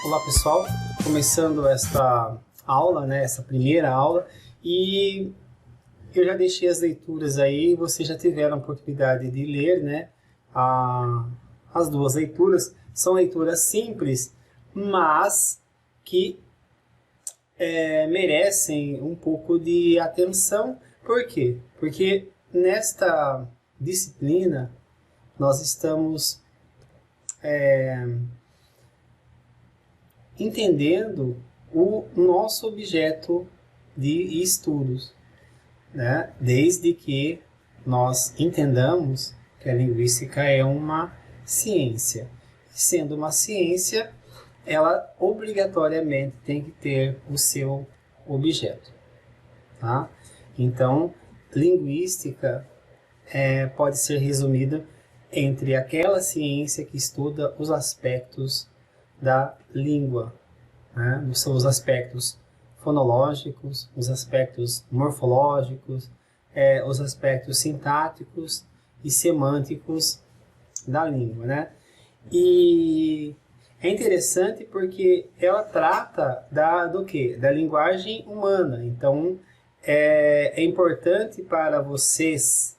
Olá pessoal, começando esta aula, essa primeira aula, e eu já deixei as leituras aí, vocês já tiveram a oportunidade de ler, as duas leituras. São leituras simples, mas que merecem um pouco de atenção. Por quê? Porque nesta disciplina nós estamos entendendo o nosso objeto de estudos, desde que nós entendamos que a linguística é uma ciência. Sendo uma ciência, ela obrigatoriamente tem que ter o seu objeto. Tá? Então, linguística pode ser resumida entre aquela ciência que estuda os aspectos da língua, Os aspectos fonológicos, os aspectos morfológicos, os aspectos sintáticos e semânticos da língua, E é interessante porque ela trata do quê? Da linguagem humana. Então, é importante para vocês,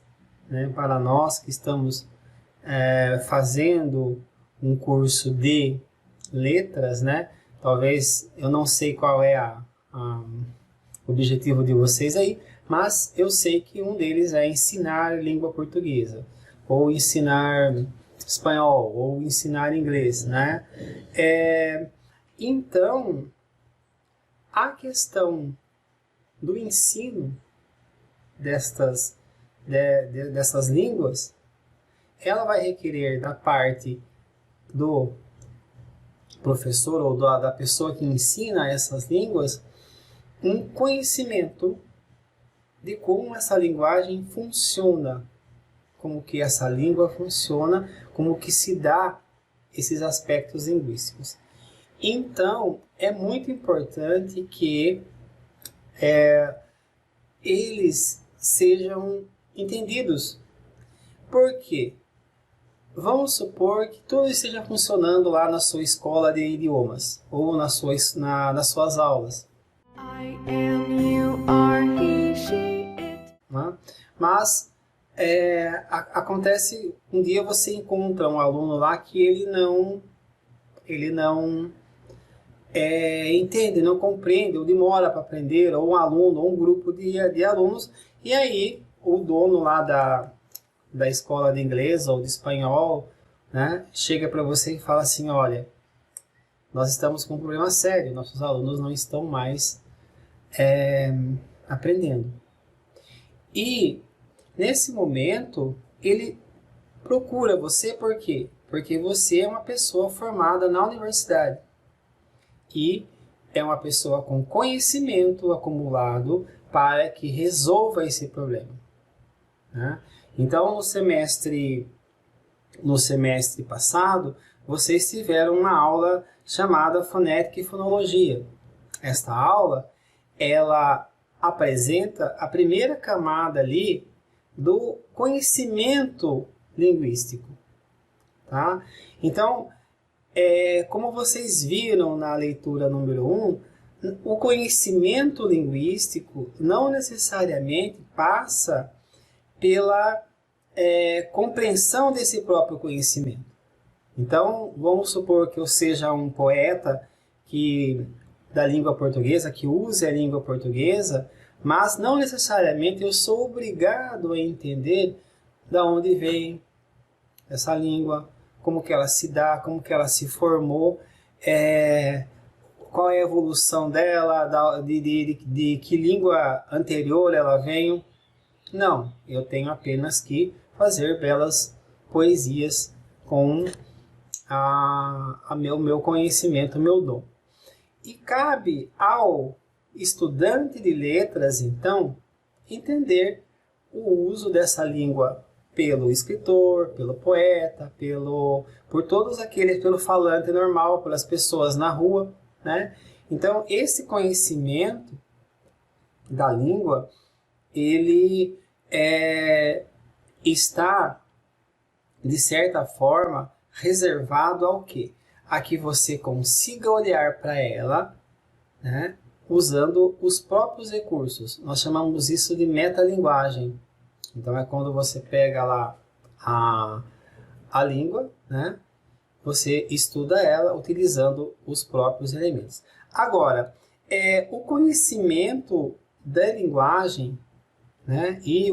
para nós que estamos fazendo um curso de letras, Talvez, eu não sei qual é o objetivo de vocês aí, mas eu sei que um deles é ensinar língua portuguesa, ou ensinar espanhol, ou ensinar inglês, Então, a questão do ensino dessas línguas, ela vai requerer da parte do professor ou da pessoa que ensina essas línguas um conhecimento de como essa linguagem funciona, como que essa língua funciona, como que se dá esses aspectos linguísticos. Então, é muito importante que eles sejam entendidos. Por quê? Vamos supor que tudo esteja funcionando lá na sua escola de idiomas, ou nas suas aulas. I am, you are, he, she, it. Mas acontece, um dia você encontra um aluno lá que ele não entende, não compreende, ou demora para aprender, ou um aluno, ou um grupo de alunos, e aí o dono lá da escola de inglês ou de espanhol, chega para você e fala assim: olha, nós estamos com um problema sério, nossos alunos não estão mais aprendendo. E nesse momento ele procura você, por quê? Porque você é uma pessoa formada na universidade e é uma pessoa com conhecimento acumulado para que resolva esse problema. Então, no semestre passado, vocês tiveram uma aula chamada Fonética e Fonologia. Esta aula, ela apresenta a primeira camada ali do conhecimento linguístico. Tá? Então, como vocês viram na leitura número 1, o conhecimento linguístico não necessariamente passa pela compreensão desse próprio conhecimento. Então, vamos supor que eu seja um poeta da língua portuguesa, que use a língua portuguesa, mas não necessariamente eu sou obrigado a entender de onde vem essa língua, como que ela se dá, como que ela se formou, qual é a evolução dela, de que língua anterior ela veio. Não, eu tenho apenas que fazer belas poesias com meu conhecimento, meu dom. E cabe ao estudante de letras, então, entender o uso dessa língua pelo escritor, pelo poeta, por todos aqueles, pelo falante normal, pelas pessoas na rua, Então, esse conhecimento da língua, ele está, de certa forma, reservado ao quê? a que você consiga olhar para ela, né, usando os próprios recursos. Nós chamamos isso de metalinguagem. Então, é quando você pega lá a língua, né, você estuda ela utilizando os próprios elementos. Agora, o conhecimento da linguagem, né, e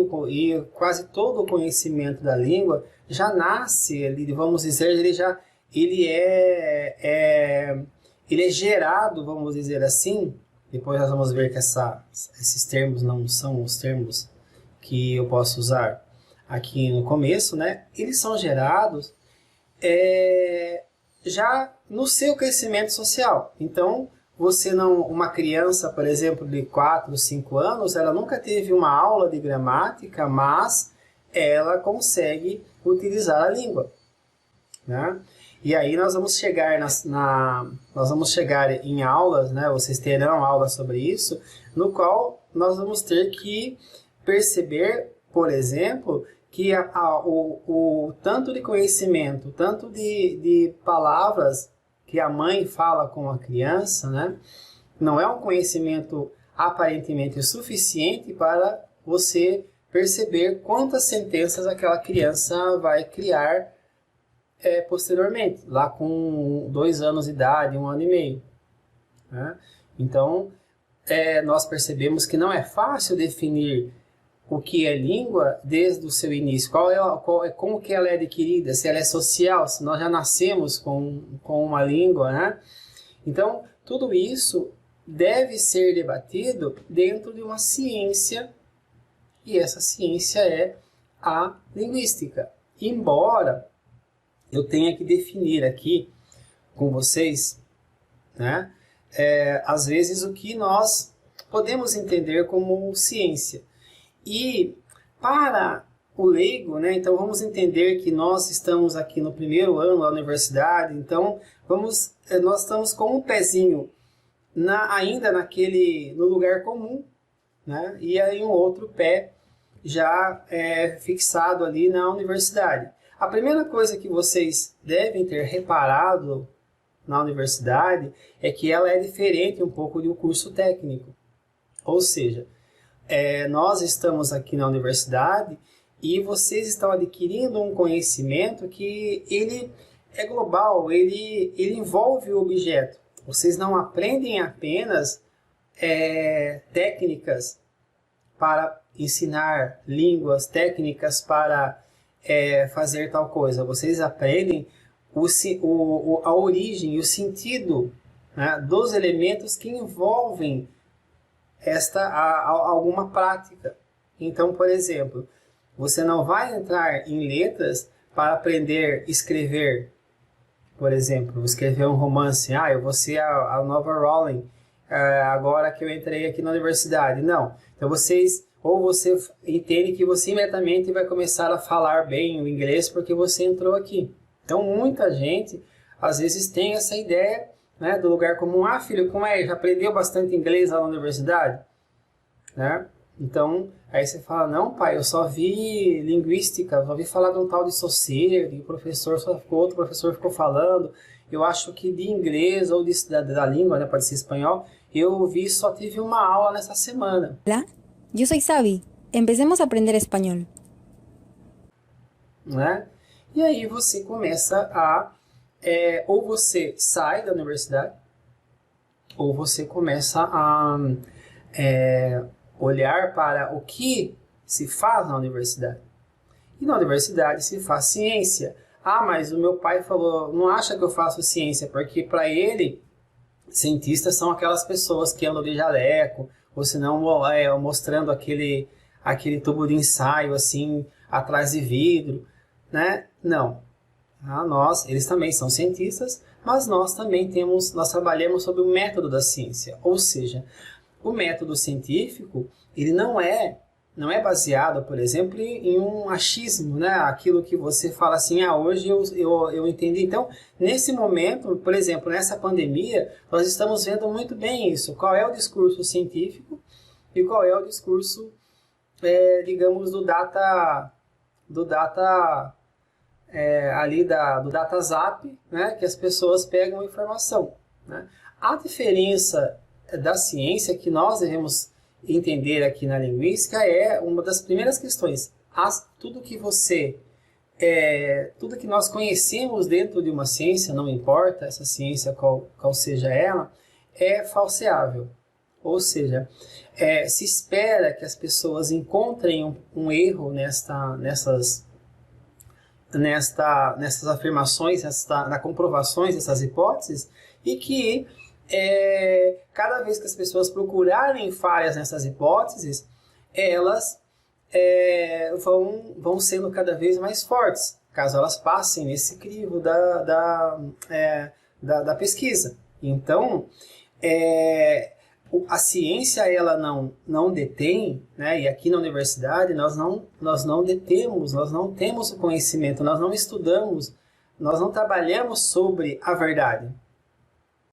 quase todo o conhecimento da língua já nasce, vamos dizer, ele é gerado, vamos dizer assim. Depois nós vamos ver que esses termos não são os termos que eu posso usar aqui no começo, né? Eles são gerados já no seu crescimento social. Então, uma criança, por exemplo, de 4, 5 anos, ela nunca teve uma aula de gramática, mas ela consegue utilizar a língua, né? E aí nós vamos chegar nós vamos chegar em aulas, né? Vocês terão aulas sobre isso, no qual nós vamos ter que perceber, por exemplo, que o tanto de conhecimento, tanto de palavras que a mãe fala com a criança, né, não é um conhecimento aparentemente suficiente para você perceber quantas sentenças aquela criança vai criar posteriormente, lá com 2 anos de idade, 1 ano e meio. Né? Então, nós percebemos que não é fácil definir o que é língua desde o seu início. Como que ela é adquirida, se ela é social, se nós já nascemos com uma língua, né? Então, tudo isso deve ser debatido dentro de uma ciência, e essa ciência é a linguística. Embora eu tenha que definir aqui com vocês, né, às vezes o que nós podemos entender como ciência. E para o leigo, né, então vamos entender que nós estamos aqui no primeiro ano da universidade, então nós estamos com um pezinho ainda no lugar comum, né, e aí um outro pé já fixado ali na universidade. A primeira coisa que vocês devem ter reparado na universidade é que ela é diferente um pouco do curso técnico. Ou seja, nós estamos aqui na universidade e vocês estão adquirindo um conhecimento que ele é global, ele envolve o objeto. Vocês não aprendem apenas técnicas para ensinar línguas, técnicas para fazer tal coisa. Vocês aprendem a origem e o sentido, né, dos elementos que envolvem alguma prática. Então, por exemplo, você não vai entrar em letras para aprender a escrever, por exemplo, escrever um romance. Eu vou ser a nova Rowling, agora que eu entrei aqui na universidade. Não. Então, você entende que você imediatamente vai começar a falar bem o inglês porque você entrou aqui. Então, muita gente, às vezes, tem essa ideia, né, do lugar comum. Filho, como é? Já aprendeu bastante inglês lá na universidade? Né? Então, aí você fala, não, pai, eu só vi linguística, só vi falar de um tal de Saussure, e outro professor ficou falando. Eu acho que de inglês ou da língua, né, pode ser espanhol, só tive uma aula nessa semana. Hola, yo soy Sabi. Empecemos a aprender español. Né? E aí você começa ou você sai da universidade, ou você começa a olhar para o que se faz na universidade. E na universidade se faz ciência. Mas o meu pai falou, não acha que eu faço ciência, porque para ele, cientistas são aquelas pessoas que andam de jaleco, ou senão mostrando aquele tubo de ensaio assim, atrás de vidro, né? Não. Eles também são cientistas, mas nós também trabalhamos sobre o método da ciência. Ou seja, o método científico, ele não é baseado, por exemplo, em um achismo, né? Aquilo que você fala assim, hoje eu entendi. Então, nesse momento, por exemplo, nessa pandemia, nós estamos vendo muito bem isso. Qual é o discurso científico e qual é o discurso, digamos, do data ali do DataZap, né, que as pessoas pegam a informação. Né? A diferença da ciência que nós devemos entender aqui na linguística é uma das primeiras questões. Tudo que nós conhecemos dentro de uma ciência, não importa essa ciência qual seja ela, é falseável. Ou seja, se espera que as pessoas encontrem um erro nessas afirmações, nas comprovações dessas hipóteses, e que cada vez que as pessoas procurarem falhas nessas hipóteses, elas vão sendo cada vez mais fortes, caso elas passem nesse crivo da pesquisa. Então, a ciência ela não detém, né? E aqui na universidade nós não detemos, nós não temos o conhecimento, nós não estudamos, nós não trabalhamos sobre a verdade.